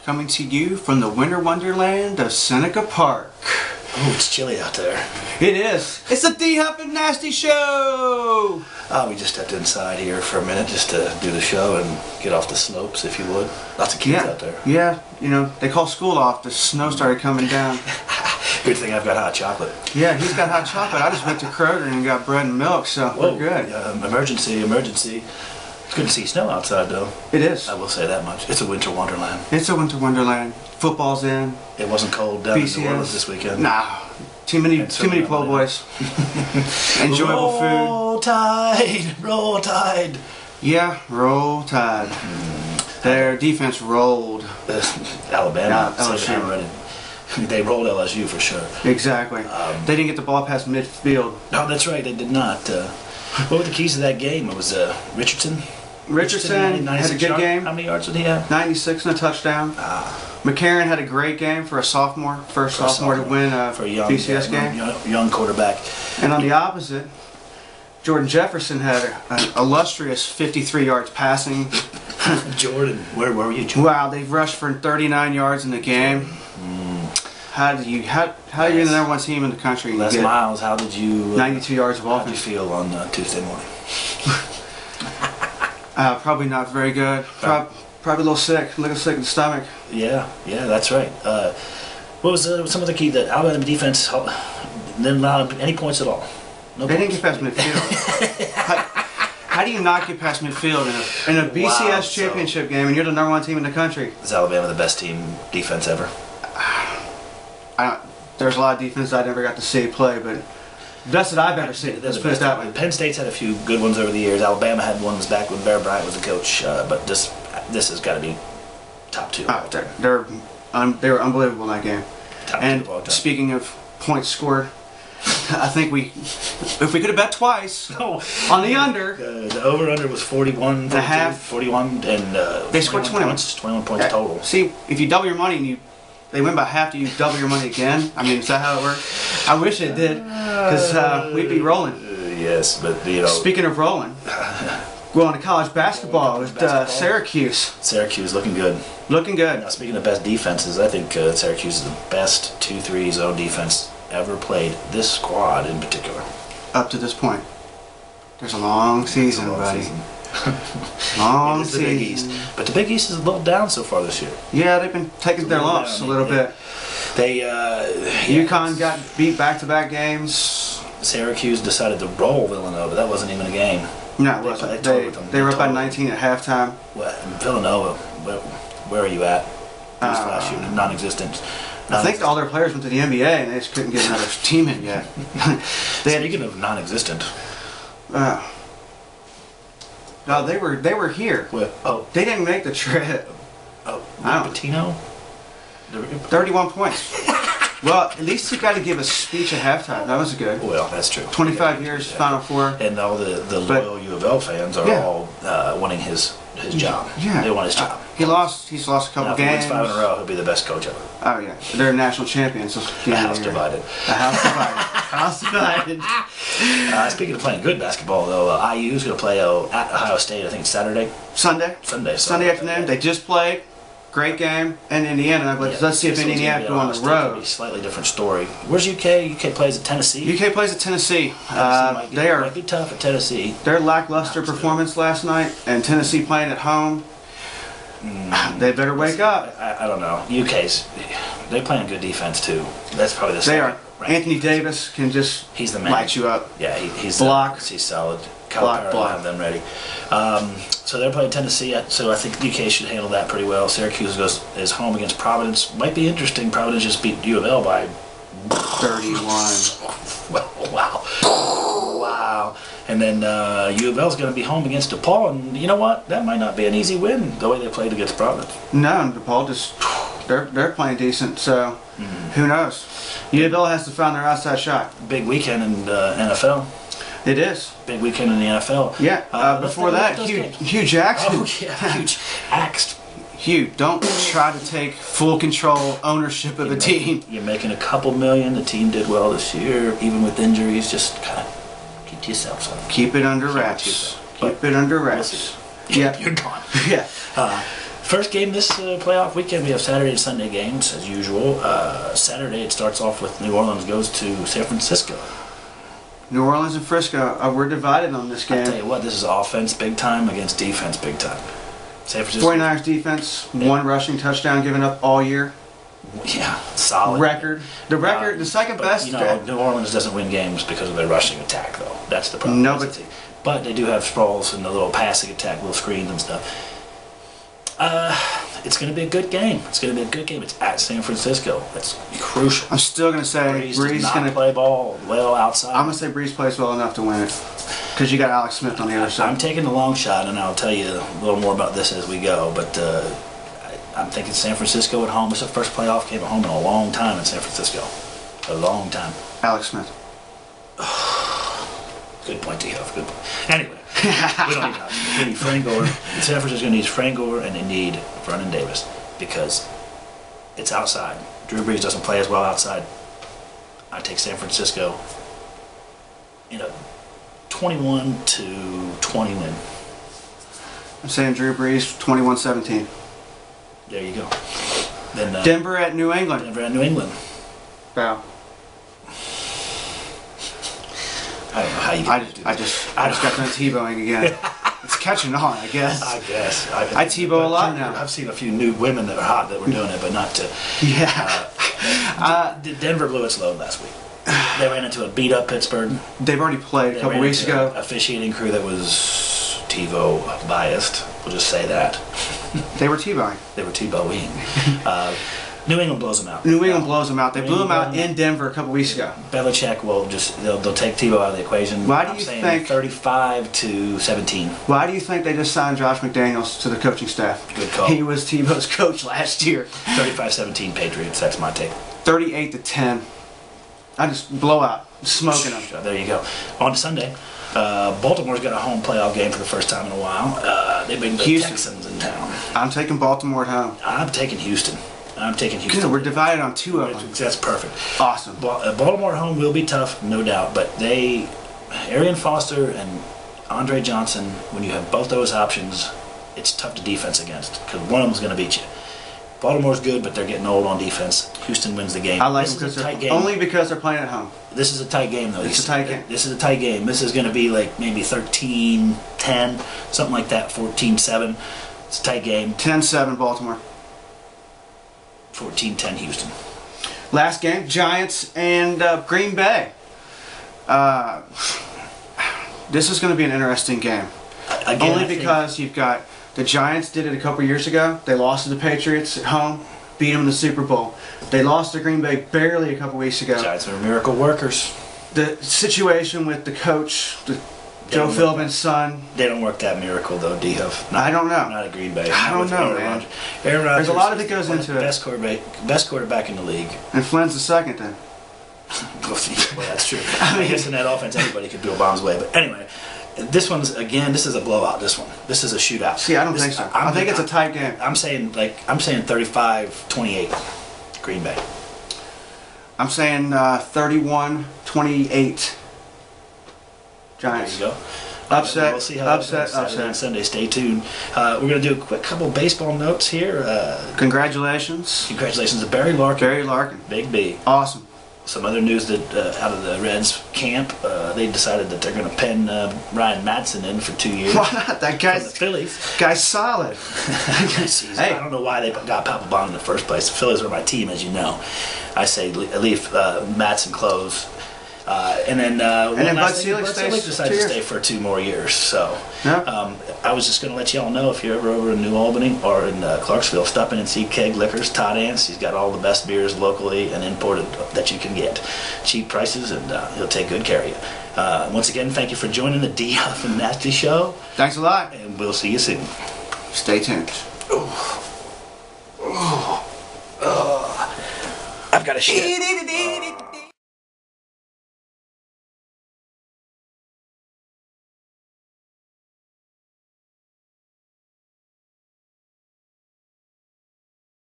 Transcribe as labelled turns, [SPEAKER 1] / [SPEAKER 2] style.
[SPEAKER 1] coming to you from the winter wonderland of Seneca Park.
[SPEAKER 2] Oh, it's chilly out there.
[SPEAKER 1] It is. It's the Dhuff and Nasty Show!
[SPEAKER 2] We just stepped inside here for a minute just to do the show and get off the slopes, if you would. Lots of kids out there.
[SPEAKER 1] Yeah, you know, they call school off. The snow started coming down.
[SPEAKER 2] Good thing I've got hot chocolate.
[SPEAKER 1] Yeah, he's got hot chocolate. I just went to Kroger and got bread and milk, so we're good.
[SPEAKER 2] Emergency, emergency. It's good to see snow outside, though.
[SPEAKER 1] It is.
[SPEAKER 2] I will say that much. It's a winter wonderland.
[SPEAKER 1] It's a winter wonderland. Football's in.
[SPEAKER 2] It wasn't cold down in New Orleans this weekend.
[SPEAKER 1] Nah. Too many po' boys. Enjoyable food.
[SPEAKER 2] Roll Tide, Roll Tide.
[SPEAKER 1] Yeah, Roll Tide. Their defense rolled.
[SPEAKER 2] Alabama. LSU. They rolled LSU for sure.
[SPEAKER 1] Exactly. They didn't get the ball past midfield.
[SPEAKER 2] No, that's right. They did not. What were the keys to that game? It was Richardson.
[SPEAKER 1] Richardson had a good game.
[SPEAKER 2] How many yards did he have?
[SPEAKER 1] 96 and a touchdown. McCarron had a great game for a sophomore. First sophomore to win a BCS game.
[SPEAKER 2] Young quarterback.
[SPEAKER 1] And on the opposite, Jordan Jefferson had an illustrious 53 yards passing.
[SPEAKER 2] Jordan, where were you, Jordan?
[SPEAKER 1] Wow, they've rushed for 39 yards in the game. How are you the number one team in the country?
[SPEAKER 2] Les Miles, how did you...
[SPEAKER 1] 92 yards of offense.
[SPEAKER 2] How did you feel on Tuesday morning?
[SPEAKER 1] Probably not very good. Probably a little sick in the stomach.
[SPEAKER 2] Yeah, that's right. What was some of the key that Alabama defense didn't allow any points at all?
[SPEAKER 1] No they points. Didn't get past midfield. How do you not get past midfield in a BCS championship game and you're the number one team in the country?
[SPEAKER 2] Is Alabama the best defense ever?
[SPEAKER 1] There's a lot of defense I never got to see play, but best that I've ever seen. Let's put it that way.
[SPEAKER 2] Penn State's had a few good ones over the years. Alabama had ones back when Bear Bryant was the coach, but this has got to be top two.
[SPEAKER 1] They were unbelievable in that game. And speaking of points scored, I think if we could have bet twice on the under.
[SPEAKER 2] The over-under was 41
[SPEAKER 1] and a half.
[SPEAKER 2] 41 and
[SPEAKER 1] they scored 21
[SPEAKER 2] points total.
[SPEAKER 1] See, if you double your money and they win by half, do you double your money again? I mean, is that how it works? I wish it did, because we'd be rolling.
[SPEAKER 2] Yes, but you know.
[SPEAKER 1] Speaking of rolling, going to college basketball with Syracuse.
[SPEAKER 2] Syracuse looking good.
[SPEAKER 1] Looking good.
[SPEAKER 2] Now, speaking of best defenses, I think Syracuse is the best 2-3 zone defense ever played. This squad in particular.
[SPEAKER 1] Up to this point. There's a long season, buddy. Long season.
[SPEAKER 2] The Big East. But the Big East is a little down so far this year.
[SPEAKER 1] Yeah, they've been taking their lumps a little bit. UConn got beat back-to-back games. Syracuse
[SPEAKER 2] decided to roll Villanova. That wasn't even a game.
[SPEAKER 1] No, it wasn't. They were up by 19 at halftime.
[SPEAKER 2] Well, Villanova, where are you at? Last year, non-existent.
[SPEAKER 1] I think all their players went to the NBA and they just couldn't get another team in yet.
[SPEAKER 2] Speaking of non-existent.
[SPEAKER 1] No, they were here. They didn't make the trip.
[SPEAKER 2] Patino?
[SPEAKER 1] 31 points. Well, at least he got to give a speech at halftime. That was good.
[SPEAKER 2] Well, that's true.
[SPEAKER 1] 25 years, Final Four.
[SPEAKER 2] And all the loyal U of L fans are all wanting his job.
[SPEAKER 1] Yeah.
[SPEAKER 2] They want his job.
[SPEAKER 1] He's lost a couple games.
[SPEAKER 2] If he wins 5 in a row, he'll be the best coach ever.
[SPEAKER 1] Oh, yeah. They're national champions.
[SPEAKER 2] The house divided.
[SPEAKER 1] The house divided. House divided.
[SPEAKER 2] Speaking of playing good basketball, though, IU's going to play at Ohio State, I think, Saturday.
[SPEAKER 1] Sunday afternoon. They just played. Great game. And Indiana. Let's see if Indiana go on the road.
[SPEAKER 2] A slightly different story. Where's UK? UK plays at Tennessee.
[SPEAKER 1] UK plays at Tennessee.
[SPEAKER 2] They might be tough at Tennessee.
[SPEAKER 1] Their lackluster performance last night, and Tennessee playing at home. They better wake up.
[SPEAKER 2] I don't know. They're playing good defense too. That's probably the.
[SPEAKER 1] They are. Anthony Davis can just light you up.
[SPEAKER 2] Yeah, he's he's solid.
[SPEAKER 1] Block.
[SPEAKER 2] Have them ready. So they're playing Tennessee. So I think UK should handle that pretty well. Syracuse is home against Providence. Might be interesting. Providence just beat U of L by
[SPEAKER 1] 31.
[SPEAKER 2] Wow. And then U of L is going to be home against DePaul, and you know what? That might not be an easy win the way they played against Providence.
[SPEAKER 1] No, DePaul they're playing decent. So who knows? U of L has to find their outside shot.
[SPEAKER 2] Big weekend in NFL.
[SPEAKER 1] It is.
[SPEAKER 2] Big weekend in the NFL.
[SPEAKER 1] Yeah. Before that, Hugh Jackson.
[SPEAKER 2] Oh, yeah. Huge. Axed.
[SPEAKER 1] Hugh, don't try to take full control, ownership of a team.
[SPEAKER 2] You're making a couple million. The team did well this year, even with injuries. Just kind of keep to yourself. Son.
[SPEAKER 1] Keep it under wraps. Keep it under wraps.
[SPEAKER 2] Yeah. You're gone.
[SPEAKER 1] Yeah.
[SPEAKER 2] First game this playoff weekend, we have Saturday and Sunday games as usual. Saturday it starts off with New Orleans goes to San Francisco.
[SPEAKER 1] New Orleans and Frisco, we're divided on this game.
[SPEAKER 2] I'll tell you what, this is offense big time against defense big time. San Francisco
[SPEAKER 1] 49ers defense, 1 rushing touchdown given up all year.
[SPEAKER 2] Yeah, solid.
[SPEAKER 1] The second best.
[SPEAKER 2] You know, New Orleans doesn't win games because of their rushing attack, though. That's the problem.
[SPEAKER 1] No,
[SPEAKER 2] but they do have sprawls and a little passing attack, little screens and stuff. It's going to be a good game. It's at San Francisco. That's crucial.
[SPEAKER 1] I'm still going to say
[SPEAKER 2] Breeze does not play ball well outside.
[SPEAKER 1] I'm going to say Breeze plays well enough to win it because you got Alex Smith on the other side.
[SPEAKER 2] I'm taking the long shot, and I'll tell you a little more about this as we go. But I'm thinking San Francisco at home. This is the first playoff game at home in a long time in San Francisco. A long time.
[SPEAKER 1] Alex Smith.
[SPEAKER 2] Good point, Dhuff. Good point. Anyway, we don't need Huff. We need Frank Gore. San Francisco needs Frank Gore, and they need Vernon Davis because it's outside. Drew Brees doesn't play as well outside. I take San Francisco in a 21-20 win.
[SPEAKER 1] I'm saying Drew Brees 21-17.
[SPEAKER 2] There you go. Then
[SPEAKER 1] Denver at New England.
[SPEAKER 2] I
[SPEAKER 1] Wow.
[SPEAKER 2] don't know how you get
[SPEAKER 1] I just got done Tebowing again. It's catching on, I guess. I Tebow a lot now.
[SPEAKER 2] I've seen a few new women that are hot that were doing it, but not to.
[SPEAKER 1] Yeah.
[SPEAKER 2] Denver blew its load last week. They ran into a beat-up Pittsburgh.
[SPEAKER 1] They've already played a couple weeks ago.
[SPEAKER 2] Officiating crew that was TiVo biased. We'll just say that.
[SPEAKER 1] They were Tebowing.
[SPEAKER 2] They were Tebowing. New England blows them out.
[SPEAKER 1] New England blows them out. They blew them out in Denver a couple weeks ago.
[SPEAKER 2] Belichick will they'll take Tebow out of the equation.
[SPEAKER 1] Why do you think
[SPEAKER 2] 35-17?
[SPEAKER 1] Why do you think they just signed Josh McDaniels to the coaching staff?
[SPEAKER 2] Good call.
[SPEAKER 1] He was Tebow's coach last year.
[SPEAKER 2] 35-17 Patriots. That's my take.
[SPEAKER 1] 38-10. I just blowout, smoking them.
[SPEAKER 2] There you go. On Sunday, Baltimore's got a home playoff game for the first time in a while. They've been the Texans in town.
[SPEAKER 1] I'm taking Baltimore at home.
[SPEAKER 2] I'm taking Houston.
[SPEAKER 1] Good, we're divided on 2 of them.
[SPEAKER 2] That's perfect.
[SPEAKER 1] Awesome.
[SPEAKER 2] Baltimore at home will be tough, no doubt, but Arian Foster and Andre Johnson, when you have both those options, it's tough to defense against because one of them's going to beat you. Baltimore's good, but they're getting old on defense. Houston wins the game.
[SPEAKER 1] I like them only because they're playing at home.
[SPEAKER 2] This is a tight game, though.
[SPEAKER 1] It's a tight game.
[SPEAKER 2] This is a tight game. This is going to be like maybe 13-10, something like that, 14-7. It's a tight game.
[SPEAKER 1] 10-7 Baltimore.
[SPEAKER 2] 14-10 Houston.
[SPEAKER 1] Last game, Giants and Green Bay. This is going to be an interesting game. Only because you've got the Giants did it a couple years ago. They lost to the Patriots at home, beat them in the Super Bowl. They lost to Green Bay barely a couple weeks ago.
[SPEAKER 2] Giants are miracle workers.
[SPEAKER 1] The situation with the coach, Joe Philbin's son.
[SPEAKER 2] They don't work that miracle, though, Dhuff.
[SPEAKER 1] I don't know.
[SPEAKER 2] Not at Green Bay.
[SPEAKER 1] I don't know, man.
[SPEAKER 2] Aaron Rodgers,
[SPEAKER 1] there's a lot that goes into it.
[SPEAKER 2] Best quarterback in the league.
[SPEAKER 1] And Flynn's the second, then.
[SPEAKER 2] Well, that's true. I guess in that offense, anybody could do a bomb's way. But anyway, this is a blowout. This is a shootout.
[SPEAKER 1] See, I don't think so. I think it's a tight game.
[SPEAKER 2] I'm saying 35-28, Green Bay.
[SPEAKER 1] I'm saying 31-28. Giants.
[SPEAKER 2] There you go.
[SPEAKER 1] Upset.
[SPEAKER 2] We'll see how
[SPEAKER 1] upset.
[SPEAKER 2] On Sunday. Stay tuned. We're going to do a quick couple baseball notes here.
[SPEAKER 1] Congratulations.
[SPEAKER 2] Congratulations to Barry Larkin. Big B.
[SPEAKER 1] Awesome.
[SPEAKER 2] Some other news that out of the Reds camp, they decided that they're going to pen Ryan Madson in for 2 years.
[SPEAKER 1] Why not? That guy's
[SPEAKER 2] the Phillies.
[SPEAKER 1] Guy's solid.
[SPEAKER 2] Hey. I don't know why they got Papelbon in the first place. The Phillies are my team, as you know. I say leave Madson close. And then
[SPEAKER 1] Bud Selig
[SPEAKER 2] decided to stay for 2 more years. So
[SPEAKER 1] yeah.
[SPEAKER 2] I was just going to let y'all know if you're ever over in New Albany or in Clarksville, stop in and see Keg Liquors, Todd Ants. He's got all the best beers locally and imported that you can get. Cheap prices, and he'll take good care of you. Once again, thank you for joining the Dhuff and Nasty Show.
[SPEAKER 1] Thanks a lot.
[SPEAKER 2] And we'll see you soon.
[SPEAKER 1] Stay tuned.
[SPEAKER 2] I've got a shit.